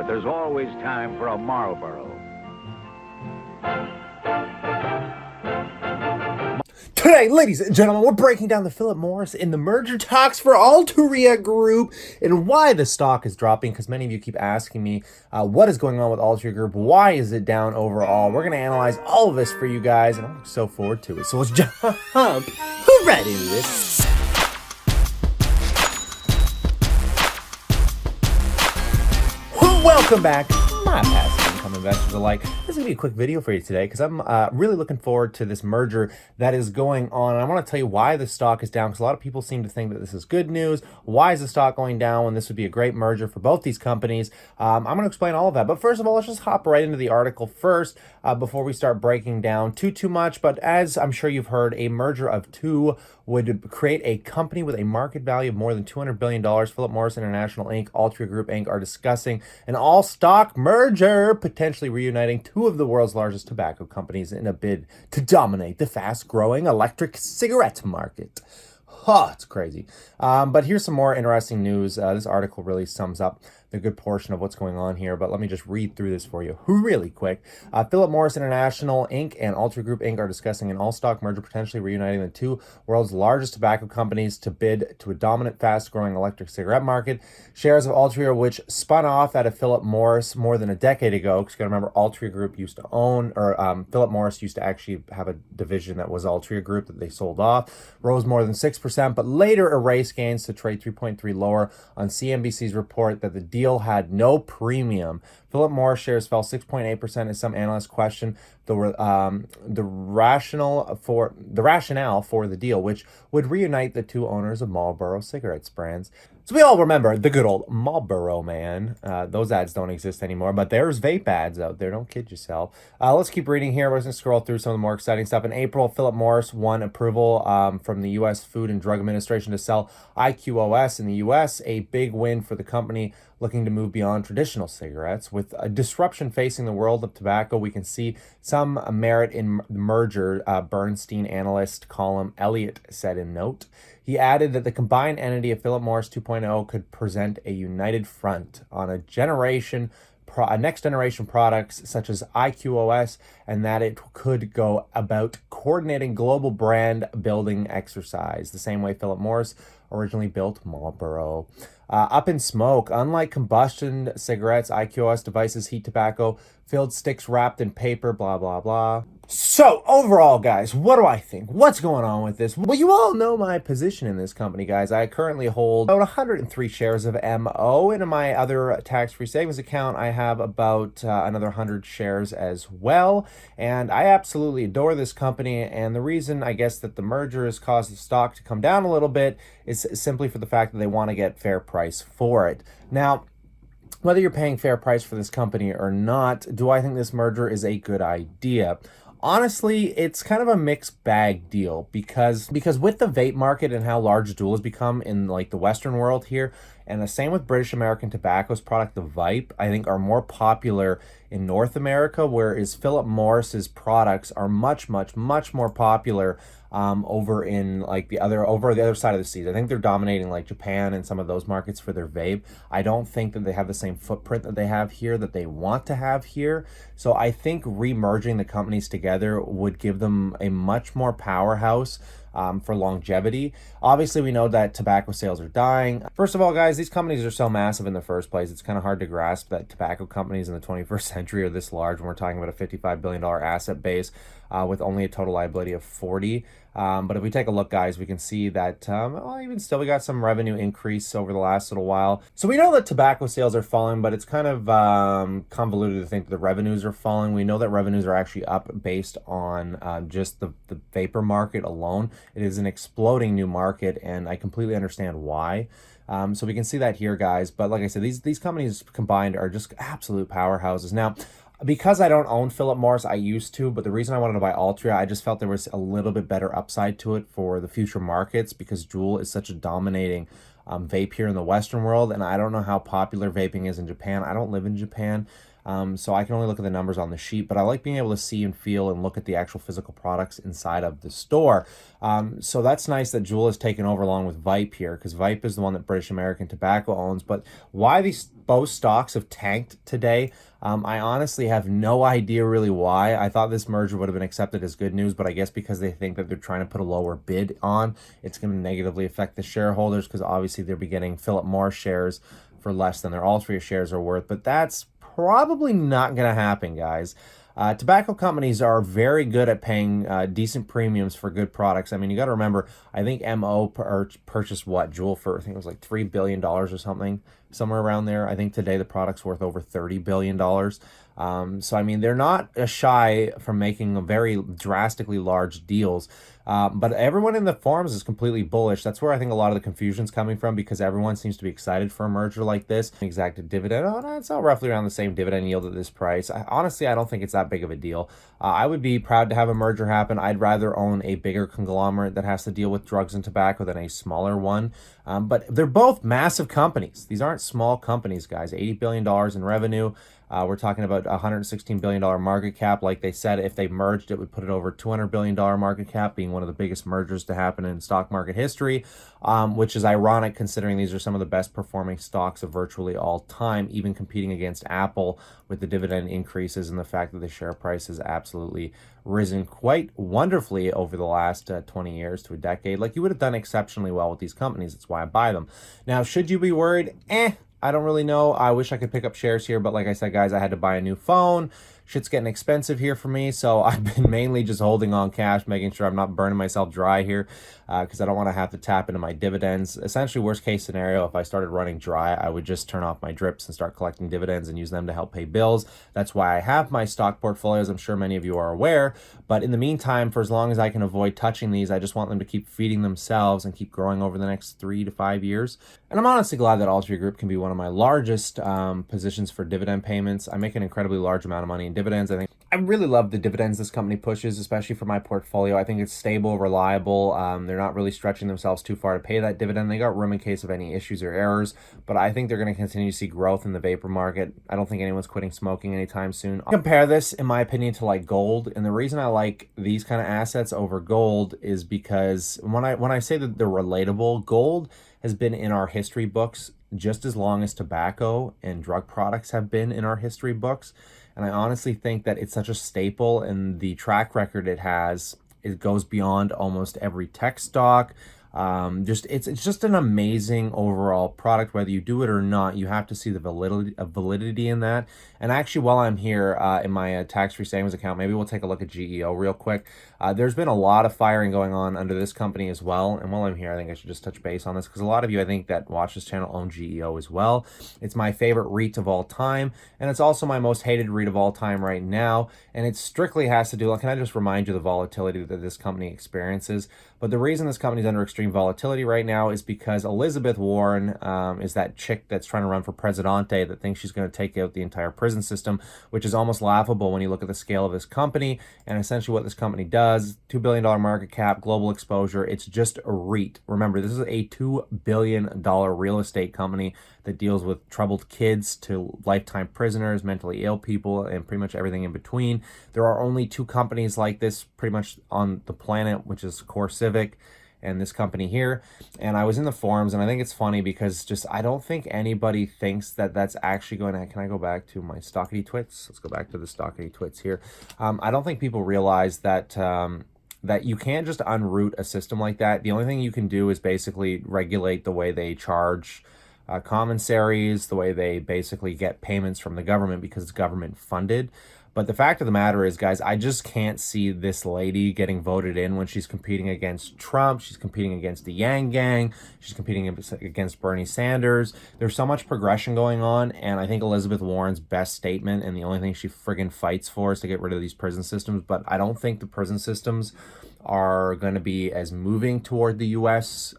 but there's always time for a Marlboro. Today, ladies and gentlemen, we're breaking down the Philip Morris in the merger talks for Altria Group and why the stock is dropping, because many of you keep asking me what is going on with Altria Group, why is it down overall. We're going to analyze all of this for you guys, and I look so forward to it. So let's jump right into this. Welcome back, my passive income investors alike. This is going to be a quick video for you today because I'm really looking forward to this merger that is going on. And I want to tell you why the stock is down, because a lot of people seem to think that this is good news. Why is the stock going down when this would be a great merger for both these companies? I'm going to explain all of that. But first of all, let's just hop right into the article first before we start breaking down too much. But as I'm sure you've heard, a merger of two would create a company with a market value of more than $200 billion. Philip Morris International Inc., Altria Group Inc. are discussing an all-stock merger, potentially reuniting two of the world's largest tobacco companies in a bid to dominate the fast-growing electric cigarette market. It's crazy. But here's some more interesting news. This article really sums up the good portion of what's going on here, but let me just read through this for you really quick. Philip Morris International Inc. and Altria Group Inc. are discussing an all-stock merger, potentially reuniting the two world's largest tobacco companies to bid to a dominant, fast-growing electric cigarette market. Shares of Altria, which spun off out of Philip Morris more than a decade ago, because you got to remember, Altria Group used to own, or Philip Morris used to actually have a division that was Altria Group that they sold off, rose more than 6%, but later erased gains to trade 3.3 lower on CNBC's report that the deal had no premium. Philip Morris shares fell 6.8% as some analysts question the rationale for the deal, which would reunite the two owners of Marlboro cigarettes brands. So we all remember the good old Marlboro man. Those ads don't exist anymore, but there's vape ads out there. Don't kid yourself. Let's keep reading here. We're going to scroll through some of the more exciting stuff. In April, Philip Morris won approval from the U.S. Food and Drug Administration to sell IQOS in the U.S., a big win for the company looking to move beyond traditional cigarettes. With a disruption facing the world of tobacco, we can see some merit in the merger, Bernstein analyst Colin Elliott said in note. He added that the combined entity of Philip Morris 2.0 could present a united front on a next generation products such as IQOS, and that it could go about coordinating global brand building exercise, the same way Philip Morris originally built Marlboro. Up in smoke, unlike combustion cigarettes, IQOS devices heat tobacco, filled sticks wrapped in paper, blah, blah, blah. So overall, guys, what do I think? What's going on with this? Well, you all know my position in this company, guys. I currently hold about 103 shares of MO, and in my other tax-free savings account, I have about another 100 shares as well. And I absolutely adore this company, and the reason, I guess, that the merger has caused the stock to come down a little bit is simply for the fact that they want to get fair price for it. Now, whether you're paying fair price for this company or not, do I think this merger is a good idea? Honestly, it's kind of a mixed bag deal because with the vape market and how large Juul has become in like the Western world here, and the same with British American Tobacco's product, the vape, I think are more popular in North America, whereas Philip Morris's products are much more popular over in like the other side of the seas. I think they're dominating like Japan and some of those markets for their vape. I don't think that they have the same footprint that they have here that they want to have here. So I think remerging the companies together would give them a much more powerhouse for longevity. Obviously, we know that tobacco sales are dying. First of all, guys, these companies are so massive in the first place, it's kind of hard to grasp that tobacco companies in the 21st century are this large when we're talking about a $55 billion asset base with only a total liability of 40. But if we take a look, guys, we can see that even still, we got some revenue increase over the last little while. So we know that tobacco sales are falling, but it's kind of convoluted to think that the revenues are falling. We know that revenues are actually up based on just the vapor market alone. It is an exploding new market, and I completely understand why. So we can see that here, guys. But like I said, these companies combined are just absolute powerhouses. Now, because I don't own Philip Morris, I used to, but the reason I wanted to buy Altria, I just felt there was a little bit better upside to it for the future markets because Juul is such a dominating vape here in the Western world, and I don't know how popular vaping is in Japan. I don't live in Japan. So I can only look at the numbers on the sheet, but I like being able to see and feel and look at the actual physical products inside of the store. So that's nice that Juul has taken over along with Vape here, because Vape is the one that British American Tobacco owns. But why these both stocks have tanked today, I honestly have no idea really why. I thought this merger would have been accepted as good news, but I guess because they think that they're trying to put a lower bid on, it's going to negatively affect the shareholders, because obviously they'll be getting Philip Morris shares for less than their Altria shares are worth. But that's probably not going to happen, guys. Tobacco companies are very good at paying decent premiums for good products. I mean, you got to remember, I think MO purchased what, Juul for, I think it was like $3 billion or something, somewhere around there. I think today the product's worth over $30 billion. So, I mean, they're not shy from making very drastically large deals. But everyone in the forums is completely bullish. That's where I think a lot of the confusion's coming from, because everyone seems to be excited for a merger like this. Exact dividend, oh, no, it's all roughly around the same dividend yield at this price. Honestly, I don't think it's that big of a deal. I would be proud to have a merger happen. I'd rather own a bigger conglomerate that has to deal with drugs and tobacco than a smaller one. But they're both massive companies. These aren't small companies, guys. $80 billion in revenue. We're talking about a $116 billion market cap. Like they said, if they merged, it would put it over $200 billion market cap, being one of the biggest mergers to happen in stock market history, which is ironic considering these are some of the best performing stocks of virtually all time, even competing against Apple with the dividend increases and the fact that the share price has absolutely risen quite wonderfully over the last 20 years to a decade. Like, you would have done exceptionally well with these companies. That's why I buy them. Now, should you be worried? I don't really know. I wish I could pick up shares here, but like I said, guys, I had to buy a new phone. Shit's getting expensive here for me, so I've been mainly just holding on cash, making sure I'm not burning myself dry here, because I don't want to have to tap into my dividends. Essentially, worst case scenario, if I started running dry, I would just turn off my drips and start collecting dividends and use them to help pay bills. That's why I have my stock portfolios. I'm sure many of you are aware, but in the meantime, for as long as I can avoid touching these, I just want them to keep feeding themselves and keep growing over the next 3 to 5 years. And I'm honestly glad that Altria Group can be one of my largest positions for dividend payments. I make an incredibly large amount of money in dividends. I really love the dividends this company pushes, especially for my portfolio. I think it's stable, reliable. They're not really stretching themselves too far to pay that dividend. They got room in case of any issues or errors, but I think they're going to continue to see growth in the vapor market. I don't think anyone's quitting smoking anytime soon. I'll compare this, in my opinion, to like gold, and the reason I like these kind of assets over gold is because when I say that they're relatable, gold has been in our history books just as long as tobacco and drug products have been in our history books. And I honestly think that it's such a staple, and the track record it has, it goes beyond almost every tech stock. It's just an amazing overall product. Whether you do it or not, you have to see the validity in that. And actually, while I'm here in my tax-free savings account, maybe we'll take a look at GEO real quick. There's been a lot of firing going on under this company as well. And while I'm here, I think I should just touch base on this, because a lot of you, I think, that watch this channel own GEO as well. It's my favorite REIT of all time, and it's also my most hated REIT of all time right now. And it strictly has to do, can I just remind you the volatility that this company experiences? But the reason this company is under extreme volatility right now is because Elizabeth Warren is that chick that's trying to run for Presidente that thinks she's going to take out the entire prison system, which is almost laughable when you look at the scale of this company and essentially what this company does. $2 billion market cap, global exposure. It's just a REIT. Remember, this is a $2 billion real estate company that deals with troubled kids to lifetime prisoners, mentally ill people, and pretty much everything in between. There are only 2 companies like this pretty much on the planet, which is Core Civic and this company here. And I was in the forums, and I think it's funny because just I don't think anybody thinks that that's actually going to... Can I go back to my Stockity Twits? Let's go back to the Stockity Twits here. I don't think people realize that that you can't just unroot a system like that. The only thing you can do is basically regulate the way they charge commissaries, the way they basically get payments from the government, because it's government funded. But the fact of the matter is, guys, I just can't see this lady getting voted in when she's competing against Trump. She's competing against the Yang Gang. She's competing against Bernie Sanders. There's so much progression going on, and I think Elizabeth Warren's best statement, and the only thing she friggin' fights for, is to get rid of these prison systems. But I don't think the prison systems are going to be as moving toward the U.S.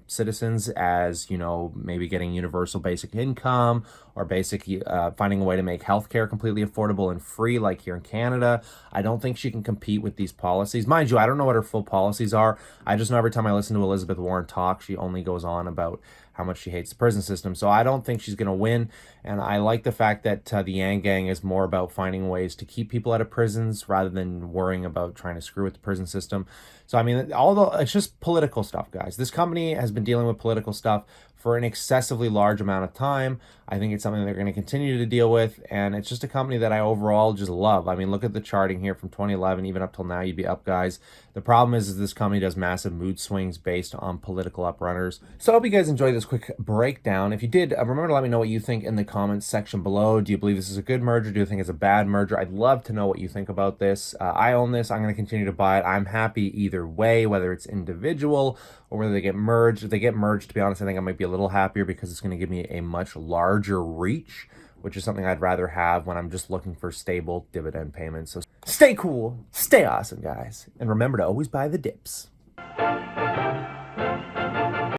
Citizens as, maybe getting universal basic income or basically finding a way to make healthcare completely affordable and free like here in Canada. I don't think she can compete with these policies. Mind you, I don't know what her full policies are. I just know every time I listen to Elizabeth Warren talk, she only goes on about how much she hates the prison system. So I don't think she's going to win. And I like the fact that the Yang Gang is more about finding ways to keep people out of prisons rather than worrying about trying to screw with the prison system. So, I mean, although it's just political stuff, guys. This company has been dealing with political stuff for an excessively large amount of time. I think it's something they're going to continue to deal with, and it's just a company that I overall just love. I mean, look at the charting here from 2011, even up till now, you'd be up, guys. The problem is this company does massive mood swings based on political uprunners. So I hope you guys enjoyed this quick breakdown. If you did, remember to let me know what you think in the comments section below. Do you believe this is a good merger? Do you think it's a bad merger? I'd love to know what you think about this. I own this. I'm going to continue to buy it. I'm happy either way, whether it's individual or whether they get merged. If they get merged, to be honest, I think I might be a little happier because it's going to give me a much larger reach, which is something I'd rather have when I'm just looking for stable dividend payments. So stay cool, stay awesome, guys. And remember to always buy the dips.